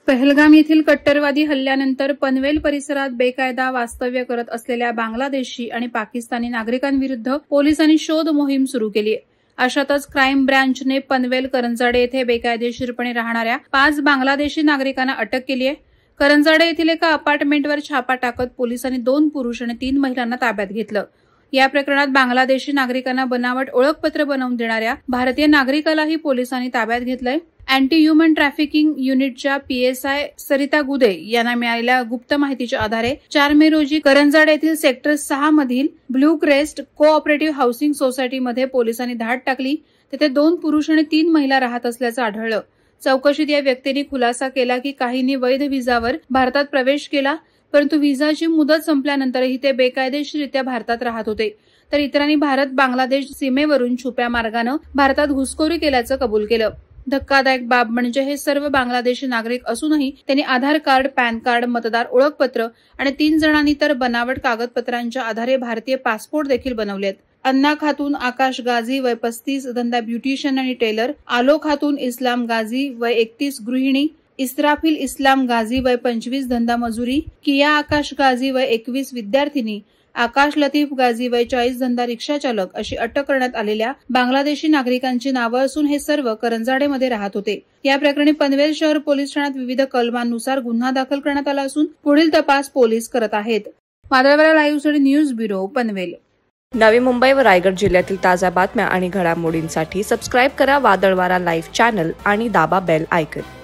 पहलगाम येथील कट्टरवादी हल्ल्यानंतर पनवेल परिसरात बेकायदा वास्तव्य करत असलेल्या बांगलादेशी आणि पाकिस्तानी नागरिकांविरुद्ध पोलिसांनी शोध मोहीम सुरू केली आहे। अशातच क्राईम ब्रांचने पनवेल करंजाडे येथे बेकायदेशीरपणे राहणाऱ्या 5 बांगलादेशी नागरिकांना अटक केली आहे। करंजाडे येथील एका अपार्टमेंटवर छापा टाकत पोलिसांनी 2 पुरुष आणि 3 महिलांना ताब्यात घेतलं। या प्रकरणात बांगलादेशी नागरिकांना बनावट ओळखपत्र बनवून देणाऱ्या भारतीय नागरिकालाही पोलिसांनी ताब्यात घेतलंय। अँटी ह्युमन ट्रॅफिकिंग युनिटच्या पीएसआय सरिता गुदे यांना मिळालेल्या गुप्त माहितीच्या आधारे 4 मे रोजी करंजाडे येथील सेक्टर 6 मधील ब्लू क्रेस्ट कोऑपरेटिव्ह हाऊसिंग सोसायटीमध्ये पोलिसांनी धाड टाकली। तिथे 2 पुरुष आणि 3 महिला राहत असल्याचं आढळलं। चौकशीत या व्यक्तींनी खुलासा केला की काहींनी वैध व्हिसावर भारतात प्रवेश केला, परंतु व्हिसाची मुदत संपल्यानंतरही ते बेकायदेशीररित्या भारतात राहत होते, तर इतरांनी भारत बांगलादेश सीमेवरून छुप्या मार्गाने भारतात घुसखोरी केल्याचं कबूल केलं। धक्कादायक बाब म्हणजे हे सर्व बांगलादेशी नागरिक असूनही त्यांनी आधार कार्ड, पॅन कार्ड, मतदार ओळखपत्र आणि 3 जणांनी तर बनावट कागदपत्रांच्या आधारे भारतीय पासपोर्ट देखील बनवलेत। अन्ना खातून आकाश गाझी वय 35 धंदा ब्युटिशियन आणि टेलर, आलो खातून इस्लाम गाझी वय 31 गृहिणी, इस्राफिल इस्लाम गाझी वय 25 धंदा मजुरी, किया आकाश गाझी वय 21 विद्यार्थिनी, आकाश लतीफ गाझी वय 40 धंदा रिक्षा चालक अशी अटक करण्यात आलेल्या बांगलादेशी नागरिकांची नावं असून हे सर्व करंजाडेमध्ये राहत होते। या प्रकरणी पनवेल शहर पोलीस ठाण्यात विविध कलमांनुसार गुन्हा दाखल करण्यात आला असून पुढील तपास पोलीस करत आहेत। वादळवारा लाईव्हसाठी न्यूज ब्युरो पनवेल। नवी मुंबई व रायगड जिल्ह्यातील ताज्या बातम्या आणि घडामोडींसाठी सबस्क्राईब करा वादळवारा लाईव्ह चॅनल आणि दाबा बेल आयकॉन।